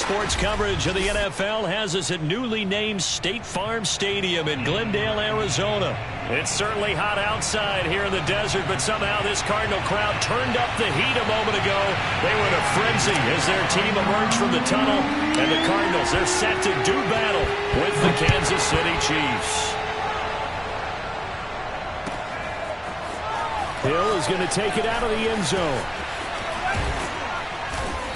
Sports coverage of the NFL has us at newly named State Farm Stadium in Glendale, Arizona. It's certainly hot outside here in the desert, but somehow this Cardinal crowd turned up the heat a moment ago. They were in a frenzy as their team emerged from the tunnel, and the Cardinals, they're set to do battle with the Kansas City Chiefs. Hill is going to take it out of the end zone.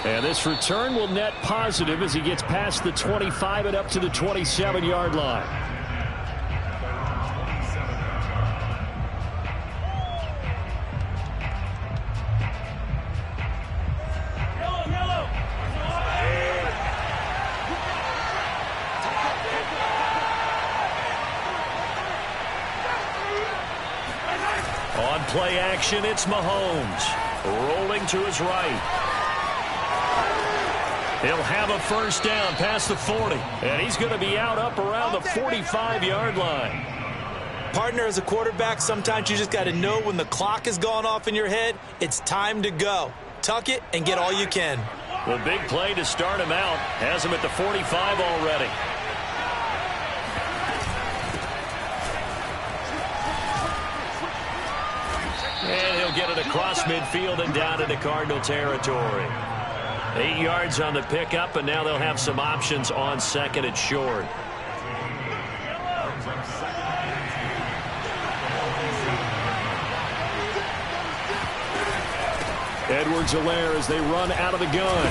And this return will net positive as he gets past the 25 and up to the 27-yard line. On play action, it's Mahomes. Rolling to his right. He'll have a first down past the 40. And he's going to be out up around the 45-yard line. Partner, as a quarterback, sometimes you just got to know when the clock has gone off in your head, it's time to go. Tuck it and get all you can. The big play to start him out has him at the 45 already. And he'll get it across midfield and down into Cardinal territory. 8 yards on the pickup, and now they'll have some options on second and short. Edwards-Helaire as they run out of the gun.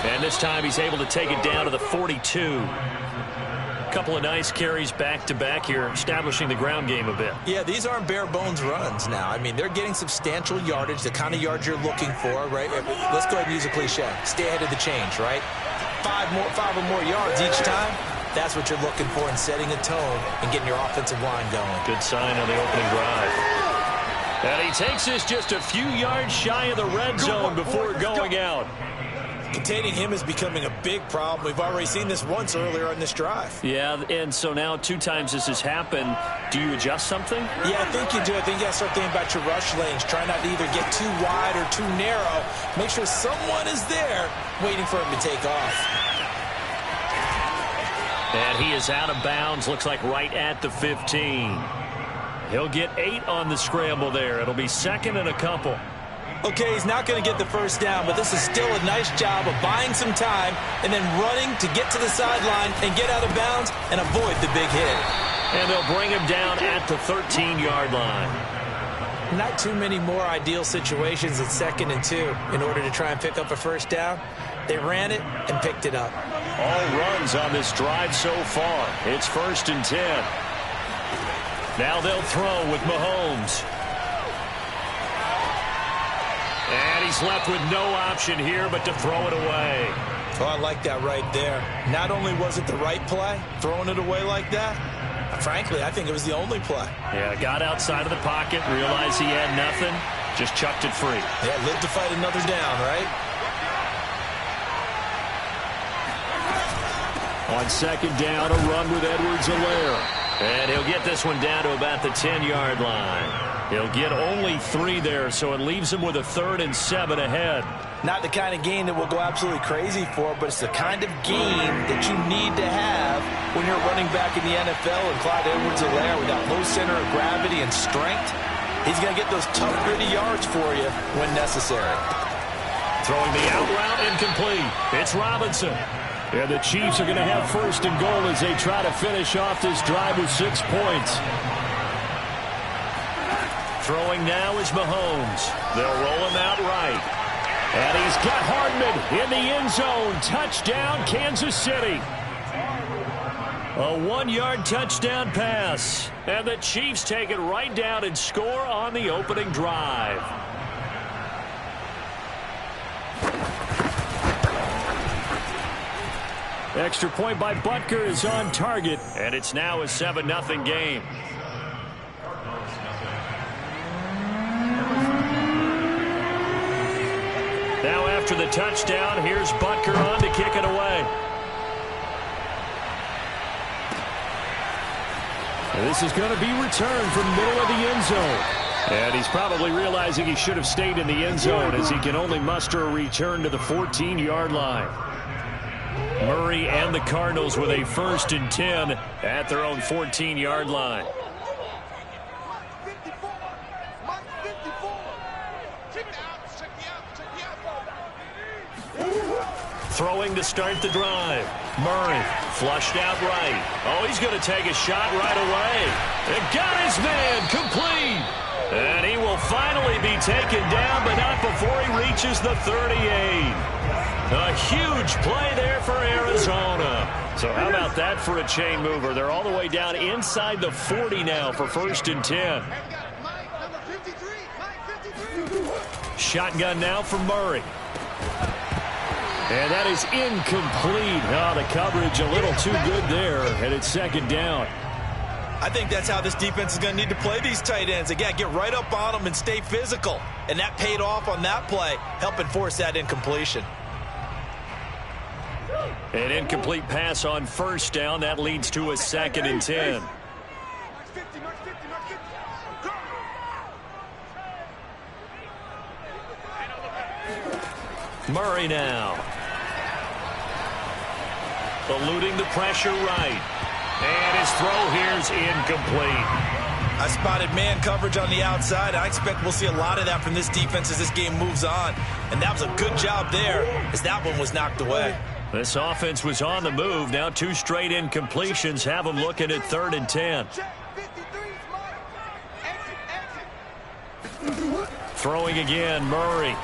And this time he's able to take it down to the 42. Couple of nice carries back-to-back here, establishing the ground game a bit. Yeah, these aren't bare-bones runs now. I mean, they're getting substantial yardage, the kind of yards you're looking for, right? Let's go ahead and use a cliche. Stay ahead of the change, right? Five or more yards each time. That's what you're looking for in setting a tone and getting your offensive line going. Good sign on the opening drive. And he takes this just a few yards shy of the red zone before going out. Containing him is becoming a big problem. We've already seen this once earlier on this drive. Yeah, and so now 2 times this has happened. Do you adjust something? Yeah, I think you do. I think you got to start thinking about your rush lanes. Try not to either get too wide or too narrow. Make sure someone is there waiting for him to take off. And he is out of bounds. Looks like right at the 15. He'll get 8 on the scramble there. It'll be second and a couple. Okay, he's not going to get the first down, but this is still a nice job of buying some time and then running to get to the sideline and get out of bounds and avoid the big hit. And they'll bring him down at the 13-yard line. Not too many more ideal situations at second and 2 in order to try and pick up a first down. They ran it and picked it up. All runs on this drive so far. It's 1st and 10. Now they'll throw with Mahomes. And he's left with no option here but to throw it away. Oh, I like that right there. Not only was it the right play, throwing it away like that, frankly, I think it was the only play. Yeah, got outside of the pocket, realized he had nothing, just chucked it free. Yeah, lived to fight another down, right? On second down, a run with Edwards-Helaire. And he'll get this one down to about the 10-yard line. He'll get only 3 there, so it leaves him with a 3rd and 7 ahead. Not the kind of game that we'll go absolutely crazy for, but it's the kind of game that you need to have when you're running back in the NFL. And Clyde Edwards-Helaire, with that low center of gravity and strength, he's going to get those tough, gritty yards for you when necessary. Throwing the out route incomplete. It's Robinson. And the Chiefs are going to have 1st and goal as they try to finish off this drive with 6 points. Throwing now is Mahomes. They'll roll him out right. And he's got Hardman in the end zone. Touchdown, Kansas City. A 1-yard touchdown pass. And the Chiefs take it right down and score on the opening drive. Extra point by Butker is on target. And it's now a 7-0 game. Now after the touchdown, here's Butker on to kick it away. And this is going to be returned from middle of the end zone. And he's probably realizing he should have stayed in the end zone as he can only muster a return to the 14-yard line. Murray and the Cardinals with a 1st and 10 at their own 14-yard line. Throwing to start the drive. Murray flushed out right. Oh, he's going to take a shot right away. It got his man complete. And he will finally be taken down, but not before he reaches the 38. A huge play there for Arizona. So how about that for a chain mover? They're all the way down inside the 40 now for 1st and 10. Shotgun now for Murray. And that is incomplete. Oh, the coverage a little too good there, and it's 2nd down. I think that's how this defense is going to need to play these tight ends. Again, get right up on them and stay physical. And that paid off on that play, helping force that incompletion. An incomplete pass on 1st down. That leads to a 2nd and 10. Murray now. Eluding the pressure right. And his throw here is incomplete. I spotted man coverage on the outside. I expect we'll see a lot of that from this defense as this game moves on. And that was a good job there as that one was knocked away. This offense was on the move. Now 2 straight incompletions have them looking at 3rd and 10. Throwing again, Murray.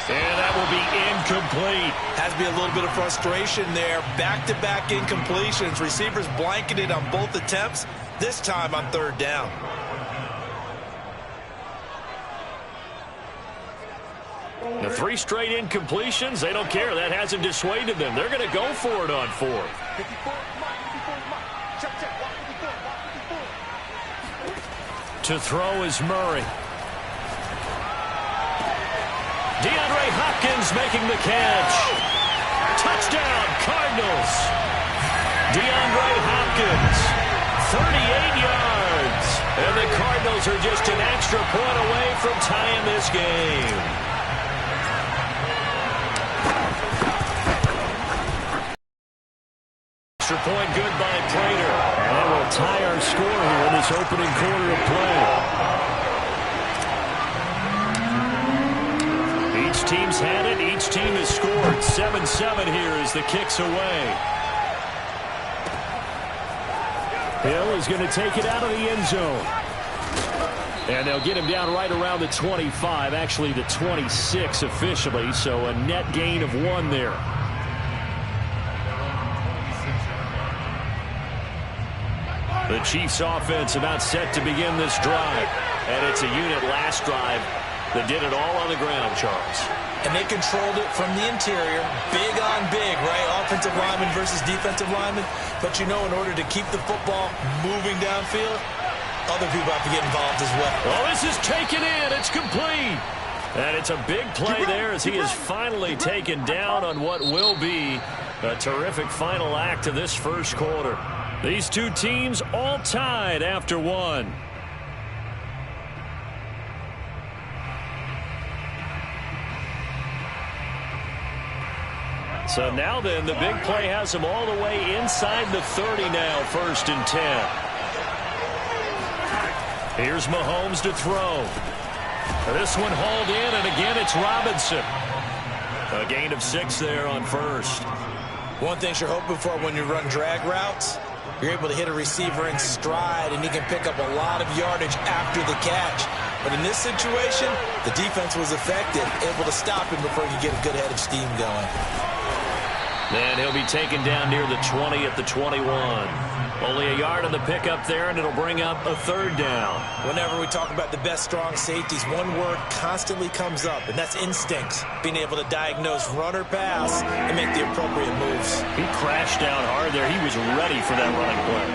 And that will be incomplete. Has to be a little bit of frustration there. Back-to-back incompletions. Receivers blanketed on both attempts, this time on 3rd down. The 3 straight incompletions, they don't care. That hasn't dissuaded them. They're going to go for it on 4th. To throw is Murray. DeAndre Hopkins making the catch. Touchdown, Cardinals. DeAndre Hopkins, 38 yards. And the Cardinals are just an extra point away from tying this game. Extra point good by Prater. And that will tie our score here in this opening quarter of play. Each team's had it. Each team has scored. 7-7 here as the kick's away. Hill is going to take it out of the end zone. And they'll get him down right around the 25, actually the 26 officially, so a net gain of 1 there. The Chiefs offense about set to begin this drive. And it's a unit last drive that did it all on the ground, Charles. And they controlled it from the interior, big on big, right? Offensive lineman versus defensive lineman. But, you know, in order to keep the football moving downfield, other people have to get involved as well. Oh, this is taken in. It's complete. And it's a big play there as he is finally taken down on what will be a terrific final act of this first quarter. These 2 teams all tied after 1. So now then, the big play has them all the way inside the 30 now, 1st and 10. Here's Mahomes to throw. This one hauled in, and again it's Robinson. A gain of 6 there on 1st. One thing you're hoping for when you run drag routes, you're able to hit a receiver in stride, and he can pick up a lot of yardage after the catch. But in this situation, the defense was effective, able to stop him before he could get a good head of steam going. Then he'll be taken down near the 20 at the 21. Only a yard on the pickup there, and it'll bring up a 3rd down. Whenever we talk about the best strong safeties, one word constantly comes up, and that's instincts. Being able to diagnose run or pass and make the appropriate moves. He crashed down hard there. He was ready for that running play.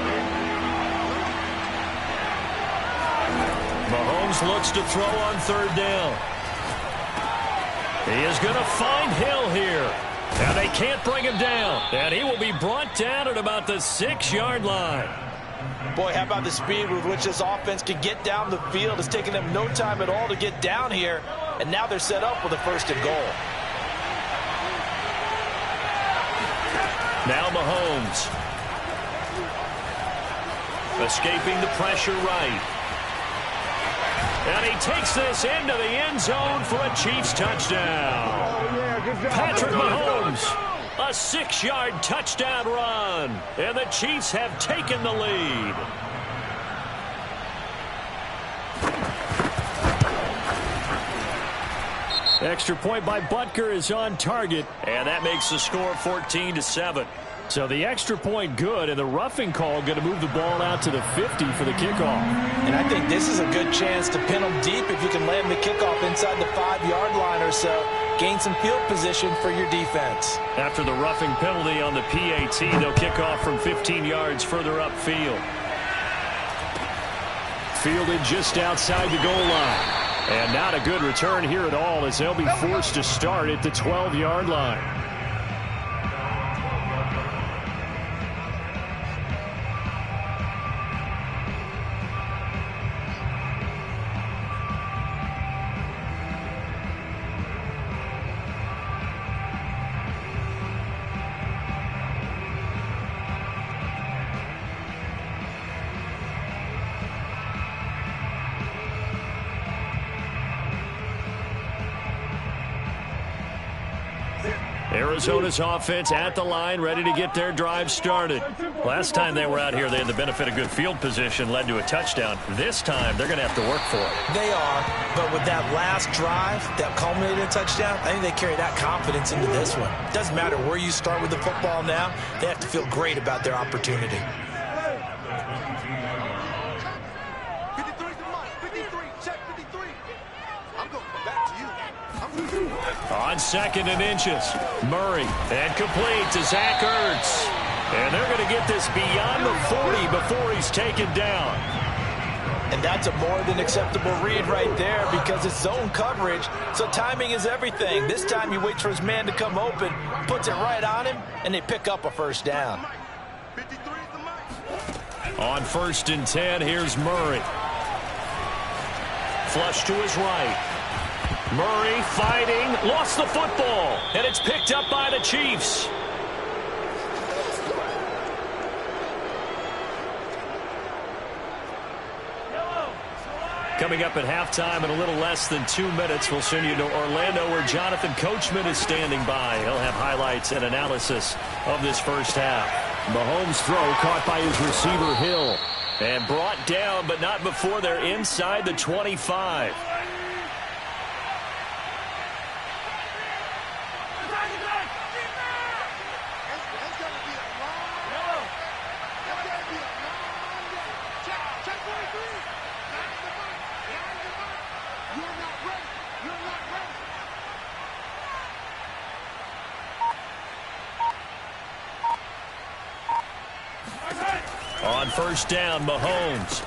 Mahomes looks to throw on 3rd down. He is going to find Hill here. And they can't bring him down. And he will be brought down at about the 6-yard line. Boy, how about the speed with which this offense can get down the field. It's taken them no time at all to get down here. And now they're set up with a 1st and goal. Now Mahomes. Escaping the pressure right. And he takes this into the end zone for a Chiefs touchdown. Patrick Mahomes, a 6-yard touchdown run. And the Chiefs have taken the lead. Extra point by Butker is on target. And that makes the score 14-7. So the extra point good, and the roughing call going to move the ball out to the 50 for the kickoff. And I think this is a good chance to pin them deep if you can land the kickoff inside the 5-yard line or so. Gain some field position for your defense. After the roughing penalty on the PAT, they'll kick off from 15 yards further upfield. Fielded just outside the goal line. And not a good return here at all, as they'll be forced to start at the 12-yard line. Arizona's offense at the line, ready to get their drive started. Last time they were out here, they had the benefit of good field position, led to a touchdown. This time, they're going to have to work for it. They are, but with that last drive that culminated in a touchdown, I think they carry that confidence into this one. It doesn't matter where you start with the football now. They have to feel great about their opportunity. On 2nd and inches, Murray, and complete to Zach Ertz. And they're going to get this beyond the 40 before he's taken down. And that's a more than acceptable read right there because it's zone coverage, so timing is everything. This time he waits for his man to come open, puts it right on him, and they pick up a first down. On 1st and 10, here's Murray. Flush to his right. Murray fighting, lost the football, and it's picked up by the Chiefs. Coming up at halftime in a little less than 2 minutes, we'll send you to Orlando where Jonathan Coachman is standing by. He'll have highlights and analysis of this first half. Mahomes' throw caught by his receiver Hill and brought down, but not before they're inside the 25. On 1st down, Mahomes.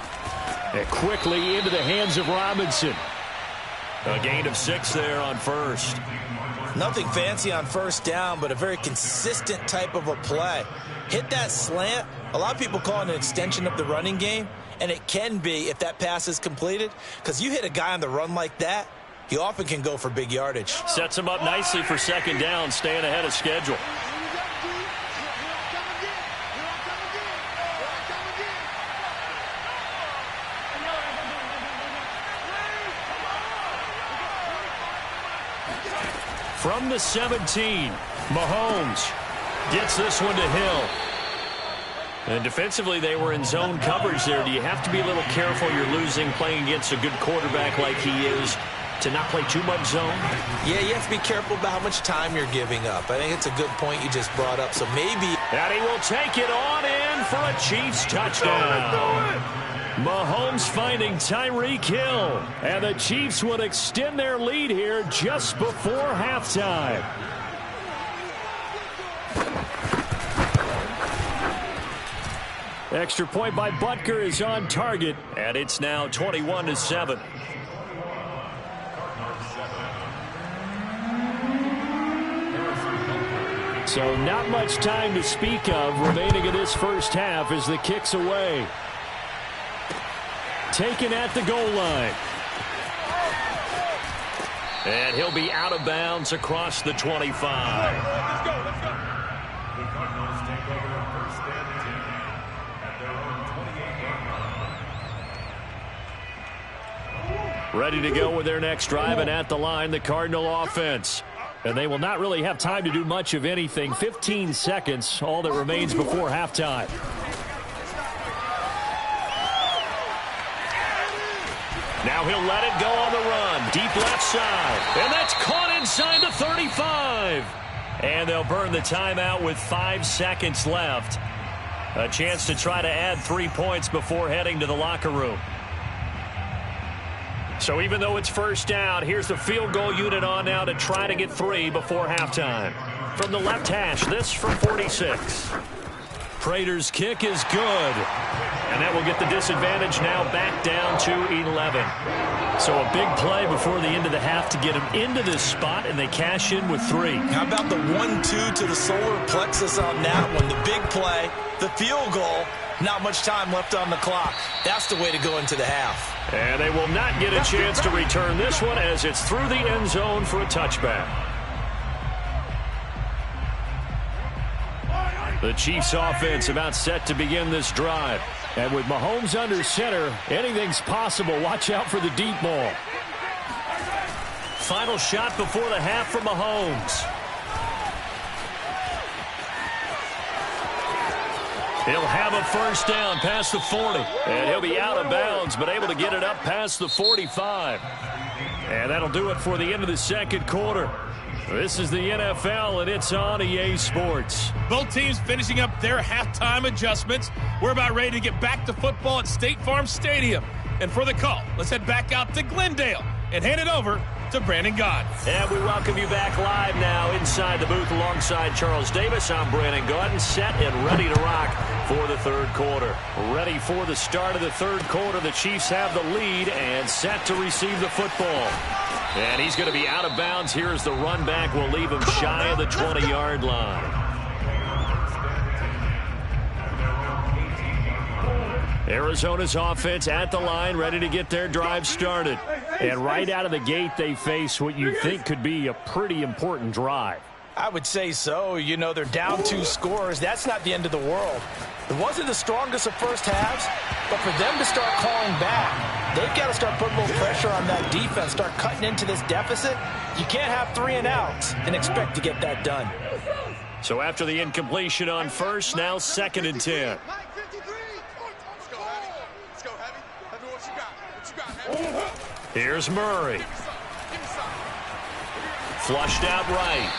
And quickly into the hands of Robinson. A gain of 6 there on 1st. Nothing fancy on 1st down, but a very consistent type of a play. Hit that slant. A lot of people call it an extension of the running game, and it can be if that pass is completed, because you hit a guy on the run like that, he often can go for big yardage. Sets him up nicely for 2nd down, staying ahead of schedule. From the 17, Mahomes gets this one to Hill. And defensively, they were in zone coverage there. Do you have to be a little careful? You're losing, playing against a good quarterback like he is, to not play too much zone? Yeah, you have to be careful about how much time you're giving up. I think it's a good point you just brought up. So maybe... And he will take it on in for a Chiefs touchdown. Mahomes finding Tyreek Hill. And the Chiefs would extend their lead here just before halftime. Extra point by Butker is on target, and it's now 21-7. So not much time to speak of remaining in this first half as the kick's away. Taken at the goal line. And he'll be out of bounds across the 25. Let's go. Ready to go with their next drive, and at the line, the Cardinal offense. And they will not really have time to do much of anything. 15 seconds, all that remains before halftime. Now he'll let it go on the run. Deep left side. And that's caught inside the 35. And they'll burn the timeout with 5 seconds left. A chance to try to add 3 points before heading to the locker room. So even though it's first down, here's the field goal unit on now to try to get 3 before halftime. From the left hash, this from 46. Prater's kick is good. And that will get the disadvantage now back down to 11. So a big play before the end of the half to get them into this spot, and they cash in with 3. How about the 1-2 to the solar plexus on that one? The big play, the field goal, not much time left on the clock. That's the way to go into the half. And they will not get a chance to return this one as it's through the end zone for a touchback. The Chiefs offense about set to begin this drive. And with Mahomes under center, anything's possible. Watch out for the deep ball. Final shot before the half for Mahomes. He'll have a first down past the 40. And he'll be out of bounds, but able to get it up past the 45. And that'll do it for the end of the second quarter. This is the NFL, and it's on EA Sports. Both teams finishing up their halftime adjustments. We're about ready to get back to football at State Farm Stadium. And for the call, let's head back out to Glendale and hand it over to Brandon Gaudin. And we welcome you back live now inside the booth alongside Charles Davis. I'm Brandon Gaudin, set and ready to rock for the third quarter. Ready for the start of the third quarter. The Chiefs have the lead and set to receive the football. And he's going to be out of bounds. Here's the run back. We'll leave him shy of the 20-yard line. Arizona's offense at the line, ready to get their drive started. And right out of the gate, they face what you think could be a pretty important drive. I would say so. You know, they're down 2 scores. That's not the end of the world. It wasn't the strongest of first halves, but for them to start calling back, they've got to start putting a little pressure on that defense, start cutting into this deficit. You can't have 3 and outs and expect to get that done. So after the incompletion on first, now 2nd and 10. Here's Murray. Flushed out right.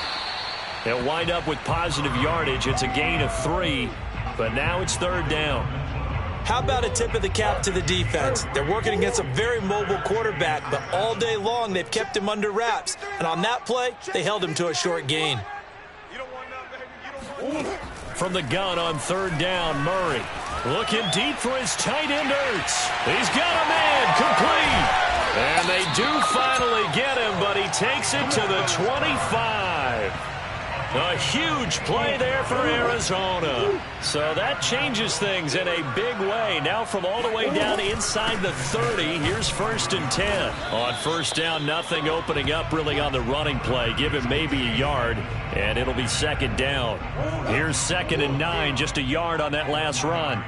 He'll wind up with positive yardage. It's a gain of 3, but now it's 3rd down. How about a tip of the cap to the defense? They're working against a very mobile quarterback, but all day long they've kept him under wraps. And on that play, they held him to a short gain. From the gun on 3rd down, Murray. Looking deep for his tight end, Ertz. He's got a man, complete. And they do finally get him, but he takes it to the 25. A huge play there for Arizona. So that changes things in a big way. Now from all the way down inside the 30, here's 1st and 10. On first down, nothing opening up really on the running play. Give him maybe a yard, and it'll be 2nd down. Here's 2nd and 9, just a yard on that last run.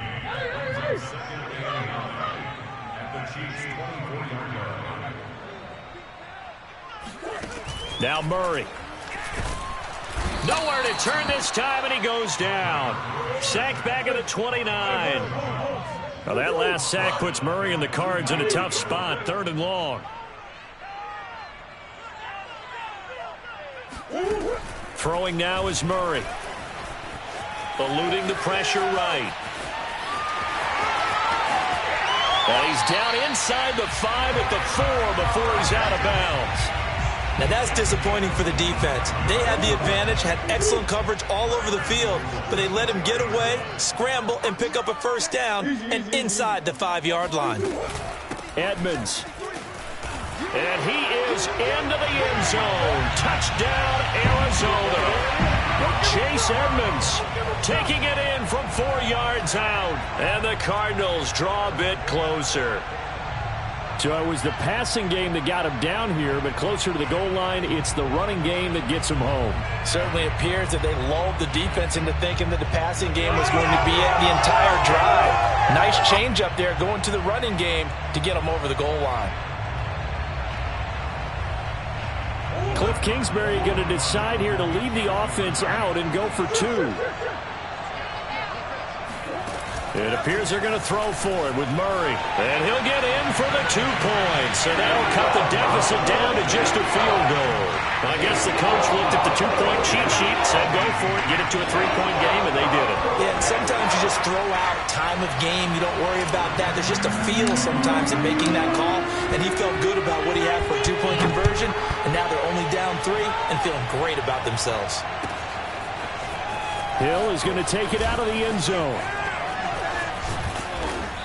Now Murray. Nowhere to turn this time, and he goes down. Sacked back at the 29. Now that last sack puts Murray and the Cards in a tough spot, 3rd and long. Throwing now is Murray. Eluding the pressure right. And he's down inside the 5 at the 4 before he's out of bounds. Now that's disappointing for the defense. They had the advantage, had excellent coverage all over the field, but they let him get away, scramble, and pick up a first down, and inside the 5-yard line. Edmonds. And he is into the end zone. Touchdown, Arizona. Chase Edmonds taking it in from 4 yards out. And the Cardinals draw a bit closer. So it was the passing game that got him down here, but closer to the goal line, it's the running game that gets him home. Certainly appears that they lulled the defense into thinking that the passing game was going to be it the entire drive. Nice change up there going to the running game to get him over the goal line. Cliff Kingsbury going to decide here to leave the offense out and go for 2. It appears they're going to throw for it with Murray. And he'll get in for the 2 points. And that'll cut the deficit down to just a field goal. I guess the coach looked at the 2-point cheat sheet, said go for it, get it to a 3-point game, and they did it. Yeah, and sometimes you just throw out time of game. You don't worry about that. There's just a feel sometimes in making that call. And he felt good about what he had for a 2-point conversion. And now they're only down 3 and feeling great about themselves. Hill is going to take it out of the end zone.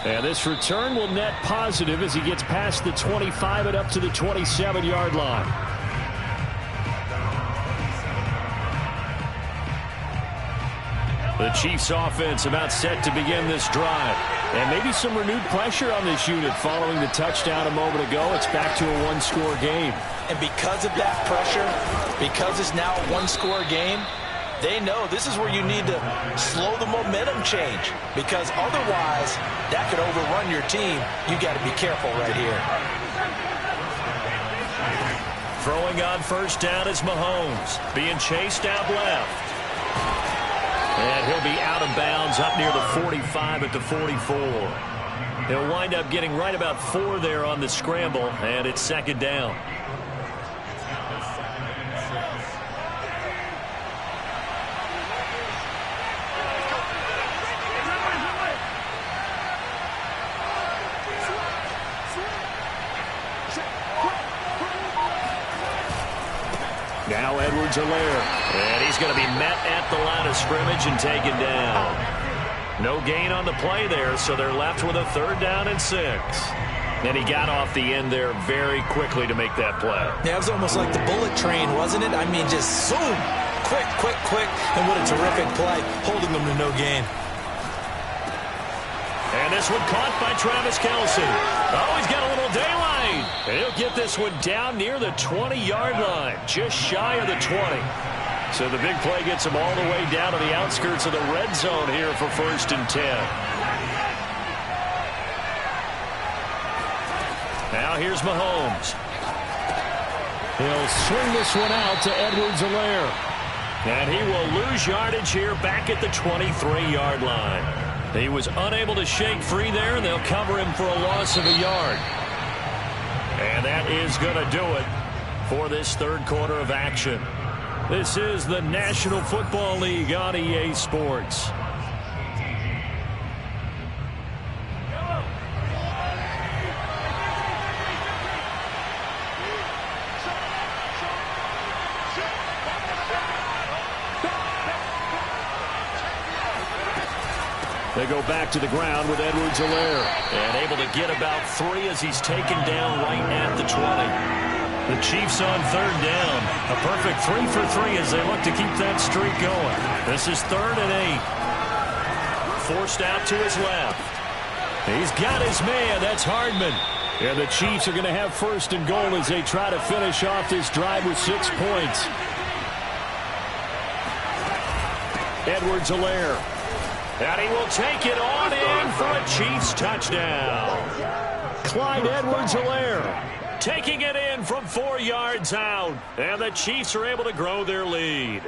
And this return will net positive as he gets past the 25 and up to the 27-yard line. The Chiefs offense about set to begin this drive. And maybe some renewed pressure on this unit following the touchdown a moment ago. It's back to a 1-score game. And because of that pressure, because it's now a 1-score game, they know this is where you need to slow the momentum change, because otherwise that could overrun your team. You got to be careful right here. Throwing on first down is Mahomes, being chased out left. And he'll be out of bounds up near the 45 at the 44. He'll wind up getting right about 4 there on the scramble, and it's second down. Now Edwards-Helaire, and he's going to be met at the line of scrimmage and taken down. No gain on the play there, so they're left with a 3rd down and 6. And he got off the end there very quickly to make that play. Yeah, it was almost like the bullet train, wasn't it? I mean, just zoom, quick, quick, quick, and what a terrific play, holding them to no gain. And this one caught by Travis Kelce. Oh, he's got a little daylight. And he'll get this one down near the 20-yard line, just shy of the 20. So the big play gets him all the way down to the outskirts of the red zone here for 1st and 10. Now here's Mahomes. He'll swing this one out to Edwards-Helaire. And he will lose yardage here back at the 23-yard line. He was unable to shake free there, and they'll cover him for a loss of a yard. And that is going to do it for this 3rd quarter of action. This is the National Football League on EA Sports. They go back to the ground with Edwards-Helaire. And able to get about 3 as he's taken down right at the 20. The Chiefs on 3rd down. A perfect 3 for 3 as they look to keep that streak going. This is 3rd and 8. Forced out to his left. He's got his man. That's Hardman. And the Chiefs are going to have 1st and goal as they try to finish off this drive with 6 points. Edwards-Helaire. And he will take it on in for a Chiefs touchdown. Clyde Edwards-Helaire taking it in from 4 yards out. And the Chiefs are able to grow their lead.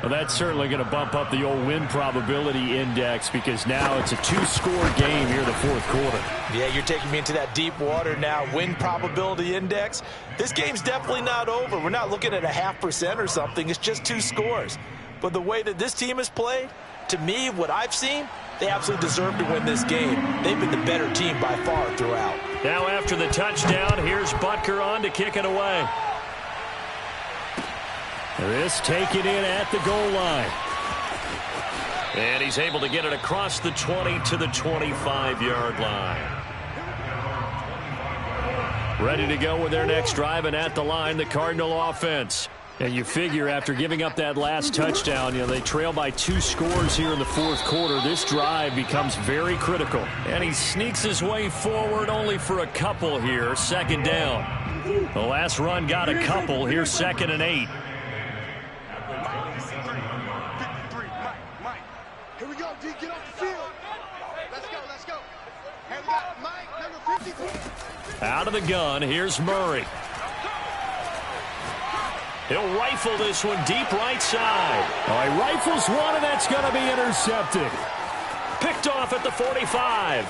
Well, that's certainly going to bump up the old win probability index, because now it's a 2-score game here in the 4th quarter. Yeah, you're taking me into that deep water now. Win probability index. This game's definitely not over. We're not looking at a 0.5% or something. It's just 2 scores. But the way that this team has played, to me, what I've seen, they absolutely deserve to win this game. They've been the better team by far throughout. Now after the touchdown, here's Butker on to kick it away. This taken in at the goal line. And he's able to get it across the 20 to the 25-yard line. Ready to go with their next drive, and at the line, the Cardinal offense. And you figure after giving up that last touchdown, they trail by 2 scores here in the 4th quarter. This drive becomes very critical. And he sneaks his way forward only for a couple here. 2nd down. The last run got a couple. Here's 2nd and 8. Here we go, D. Get off the field. Let's go, let's go. Here we go, Mike, number 52. Out of the gun, here's Murray. He'll rifle this one deep right side. Oh, he rifles one, and that's going to be intercepted. Picked off at the 45.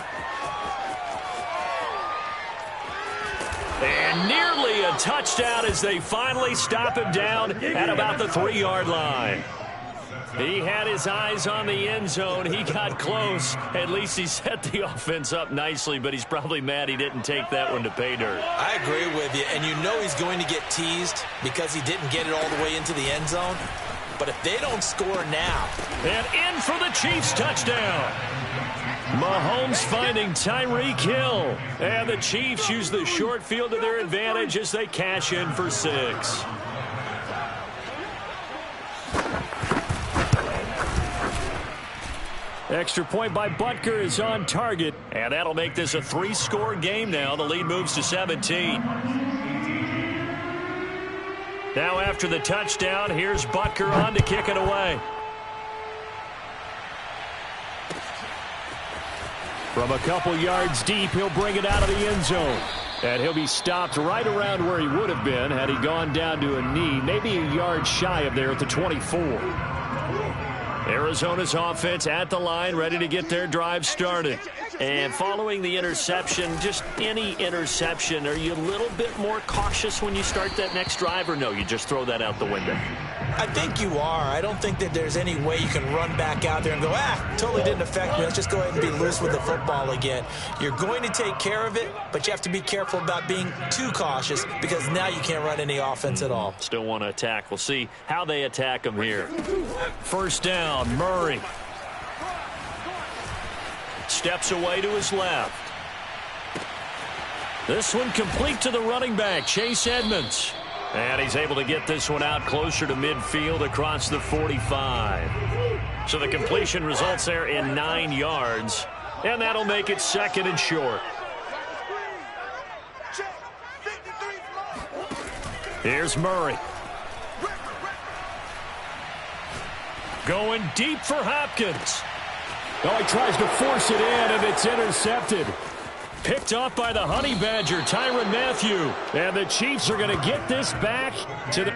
And nearly a touchdown as they finally stop him down at about the 3-yard line. He had his eyes on the end zone. He got close. At least he set the offense up nicely, but he's probably mad he didn't take that one to pay dirt. I agree with you, and you know he's going to get teased because he didn't get it all the way into the end zone. But if they don't score now. And in for the Chiefs touchdown. Mahomes finding Tyreek Hill. And the Chiefs use the short field to their advantage as they cash in for 6. Extra point by Butker is on target. And that'll make this a 3-score game now. The lead moves to 17. Now after the touchdown, here's Butker on to kick it away. From a couple yards deep, he'll bring it out of the end zone. And he'll be stopped right around where he would have been had he gone down to a knee, maybe a yard shy of there at the 24. Arizona's offense at the line, ready to get their drive started. And following the interception, just any interception, are you a little bit more cautious when you start that next drive, or no, you just throw that out the window? I think you are. I don't think that there's any way you can run back out there and go, totally didn't affect me. Let's just go ahead and be loose with the football again. You're going to take care of it, but you have to be careful about being too cautious because now you can't run any offense at all. Still want to attack. We'll see how they attack them here. First down, Murray. Steps away to his left. This one complete to the running back, Chase Edmonds. And he's able to get this one out closer to midfield across the 45. So the completion results there in 9 yards. And that'll make it 2nd and short. Here's Murray. Going deep for Hopkins. Oh, he tries to force it in, and it's intercepted. Picked off by the Honey Badger, Tyrann Mathieu. And the Chiefs are going to get this back to the...